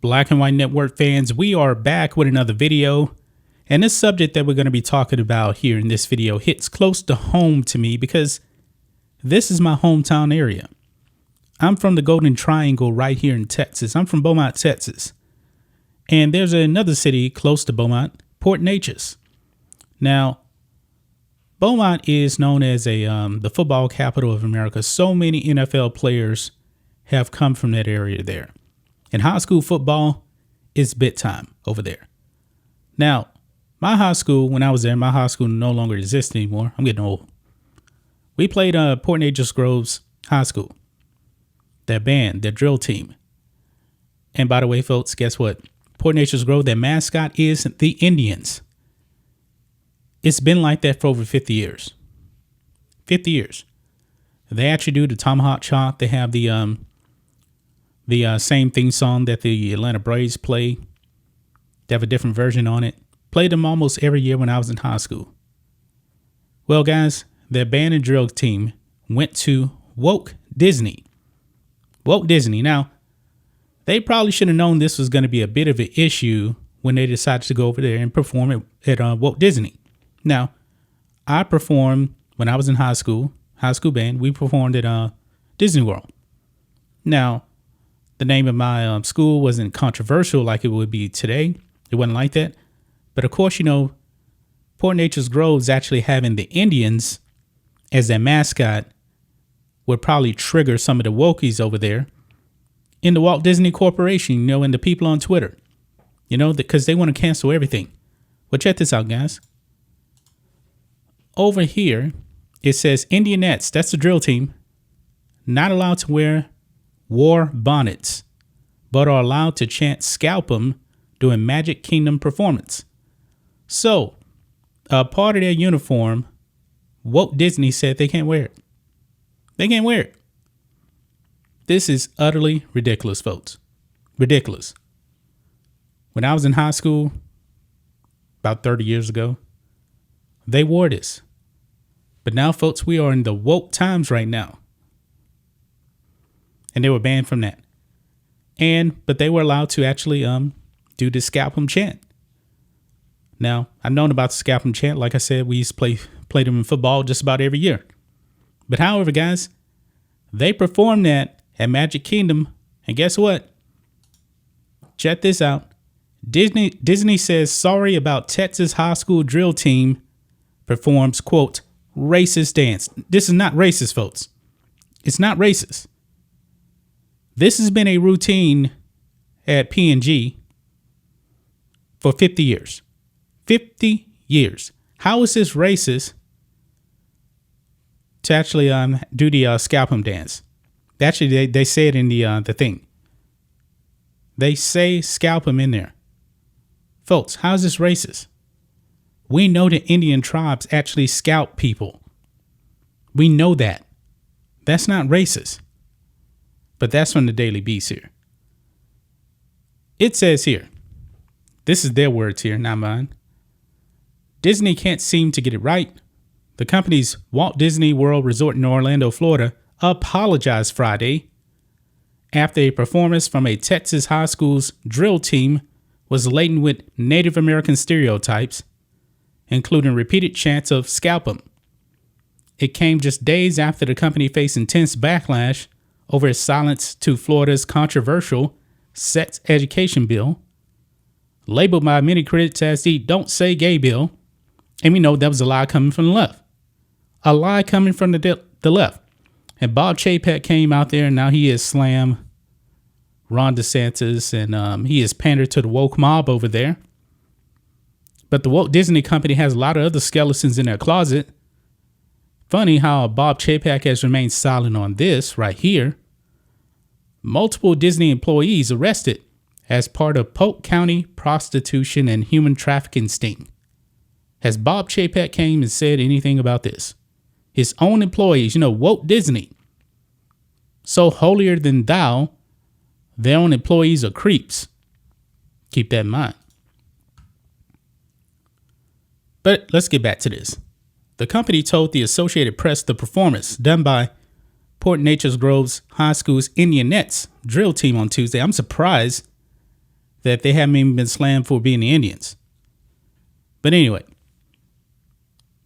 Black and White Network fans, we are back with another video. And this subject that we're going to be talking about here in this video hits close to home to me because this is my hometown area. I'm from the Golden Triangle right here in Texas. I'm from Beaumont, Texas. And there's another city close to Beaumont, Port Neches. Now, Beaumont is known as the football capital of America. So many NFL players have come from that area there. And high school football is big time over there. Now, my high school, when I was there, my high school no longer exists anymore. I'm getting old. We played Port neches-groves High School. Their band, their drill team. And by the way, folks, guess what? Port neches-groves, their mascot is the Indians. It's been like that for over 50 years. 50 years. They actually do the tomahawk chant. They have the same theme song that the Atlanta Braves play. They have a different version on it. Played them almost every year when I was in high school. Well, guys, their band and drill team went to Odysee. Odysee. Now, they probably should have known this was going to be a bit of an issue when they decided to go over there and perform at Odysee. Now, I performed when I was in high school band. We performed at Disney World. Now, the name of my school wasn't controversial like it would be today. It wasn't like that. But of course, you know, Port neches-groves actually having the Indians as their mascot would probably trigger some of the wokies over there in the Walt Disney Corporation, you know, and the people on Twitter, you know, because they want to cancel everything. Well, check this out, guys. Over here, it says Indianettes, that's the drill team, not allowed to wear war bonnets, but are allowed to chant "Scalp 'em" during Magic Kingdom performance. So, a part of their uniform, Walt Disney said they can't wear it. They can't wear it. This is utterly ridiculous, folks. Ridiculous. When I was in high school, about 30 years ago, they wore this. But now, folks, we are in the woke times right now. And they were banned from that. But they were allowed to actually do the "Scalp 'em" chant. Now, I've known about the "Scalp 'em" chant. Like I said, we used to play them in football just about every year. But however, guys, they performed that at Magic Kingdom. And guess what? Check this out. Disney says sorry about Texas high school drill team performs, quote, racist dance. This is not racist, folks. It's not racist. This has been a routine at P&G for 50 years. 50 years. How is this racist to actually do the "Scalp 'em" dance? Actually, they say it in the thing. They say "Scalp 'em" in there. Folks, how is this racist? We know that Indian tribes actually scalp people. We know that. That's not racist. But that's from the Daily Beast here. It says here, this is their words here, not mine. Disney can't seem to get it right. The company's Walt Disney World Resort in Orlando, Florida, apologized Friday after a performance from a Texas high school's drill team was laden with Native American stereotypes, including repeated chants of "Scalp 'em." It came just days after the company faced intense backlash over its silence to Florida's controversial sex education bill, labeled by many critics as the "Don't Say Gay" bill. And we know that was a lie coming from the left. A lie coming from the left. And Bob Chapek came out there and now he has slammed Ron DeSantis and he has pandered to the woke mob over there. But the Walt Disney Company has a lot of other skeletons in their closet. Funny how Bob Chapek has remained silent on this right here. Multiple Disney employees arrested as part of Polk County prostitution and human trafficking sting. Has Bob Chapek came and said anything about this? His own employees, you know, Walt Disney, so holier than thou, their own employees are creeps. Keep that in mind. But let's get back to this. The company told the Associated Press the performance done by Port neches-groves High School's Indianettes drill team on Tuesday. I'm surprised that they haven't even been slammed for being the Indians. But anyway,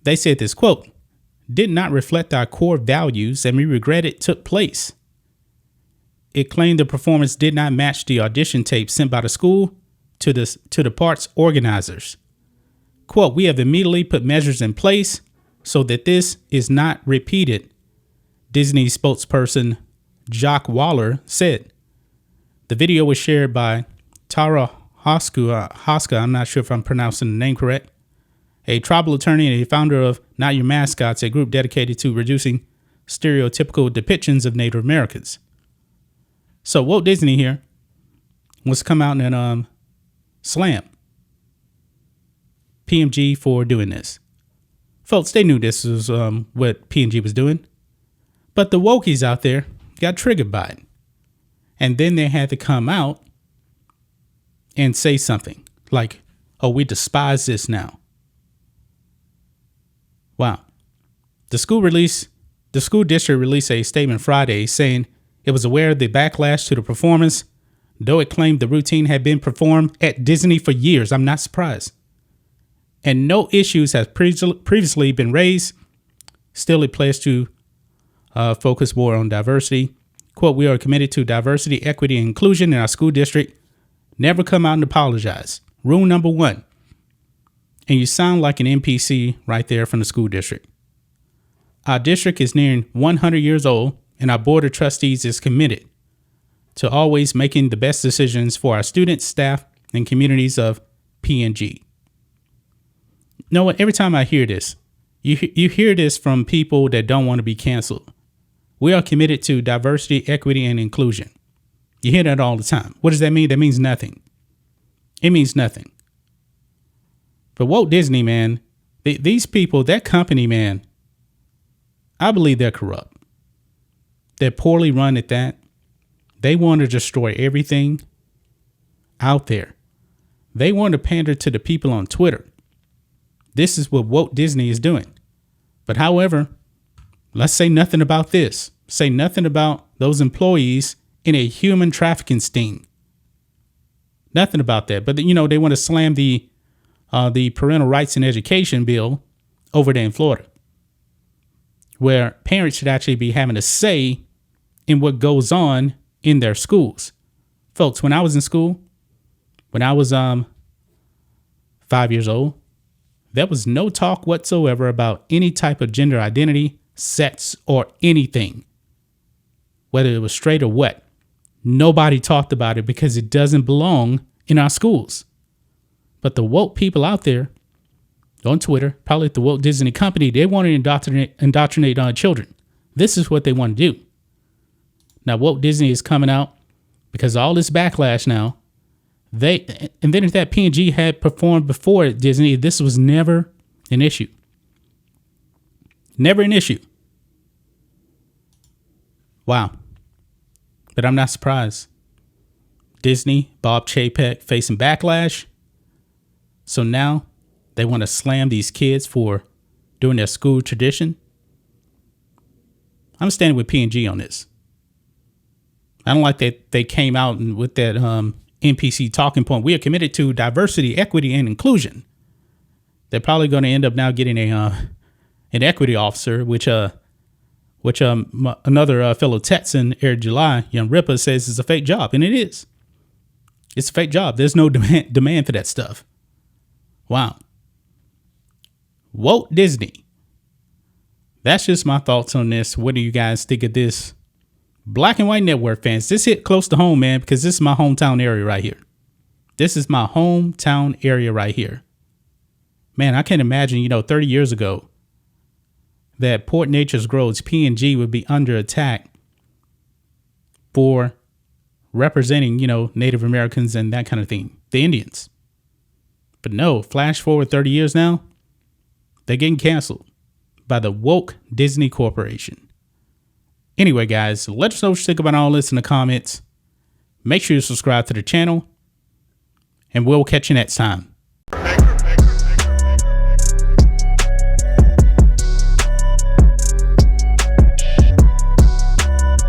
they said this, quote, did not reflect our core values and we regret it took place. It claimed the performance did not match the audition tape sent by the school to the parts organizers. Quote, we have immediately put measures in place so that this is not repeated, Disney spokesperson Jock Waller said. The video was shared by Tara Hoska, I'm not sure if I'm pronouncing the name correct, a tribal attorney and a founder of Not Your Mascots, a group dedicated to reducing stereotypical depictions of Native Americans. So Walt Disney here was come out and slam PMG for doing this. Folks, they knew this was what PMG was doing, but the wokies out there got triggered by it. And then they had to come out and say something like, oh, we despise this now. Wow. The school district released a statement Friday saying it was aware of the backlash to the performance, though it claimed the routine had been performed at Disney for years. I'm not surprised. And no issues have previously been raised. Still, it pledged to focus more on diversity. Quote, we are committed to diversity, equity, and inclusion in our school district. Never come out and apologize. Rule number 1. And you sound like an NPC right there from the school district. Our district is nearing 100 years old, and our board of trustees is committed to always making the best decisions for our students, staff, and communities of PNG. You know what? Every time I hear this, you hear this from people that don't want to be canceled. We are committed to diversity, equity, and inclusion. You hear that all the time. What does that mean? That means nothing. It means nothing. But Walt Disney, man, these people, that company, man, I believe they're corrupt. They're poorly run at that. They want to destroy everything out there. They want to pander to the people on Twitter. This is what Walt Disney is doing. But however, let's say nothing about this. Say nothing about those employees in a human trafficking sting. Nothing about that. But, you know, they want to slam the parental rights and education bill over there in Florida, where parents should actually be having a say in what goes on in their schools. Folks, when I was in school, when I was 5 years old, there was no talk whatsoever about any type of gender identity, sex, or anything, whether it was straight or what. Nobody talked about it because it doesn't belong in our schools. But the woke people out there on Twitter, probably at the Walt Disney Company, they want to indoctrinate children. This is what they want to do. Now, Walt Disney is coming out because of all this backlash now. And then if that PNG had performed before at Disney, this was never an issue. Never an issue. Wow. But I'm not surprised. Disney, Bob Chapek facing backlash. So now they want to slam these kids for doing their school tradition. I'm standing with PNG on this. I don't like that they came out and with that NPC talking point. We are committed to diversity, equity, and inclusion. They're probably going to end up now getting an equity officer, which another fellow Texan, Eric July, Young Ripper, says is a fake job, and it is. It's a fake job. There's no demand for that stuff. Wow. Walt Disney. That's just my thoughts on this. What do you guys think of this? Black and White Network fans, this hit close to home, man, because this is my hometown area right here. This is my hometown area right here. Man, I can't imagine, 30 years ago that Port Neches-Groves, PNG, would be under attack for representing, Native Americans and that kind of thing, the Indians. But no, flash forward 30 years now, they're getting canceled by the woke Disney Corporation. Anyway, guys, let us know what you think about all this in the comments. Make sure you subscribe to the channel, and we'll catch you next time.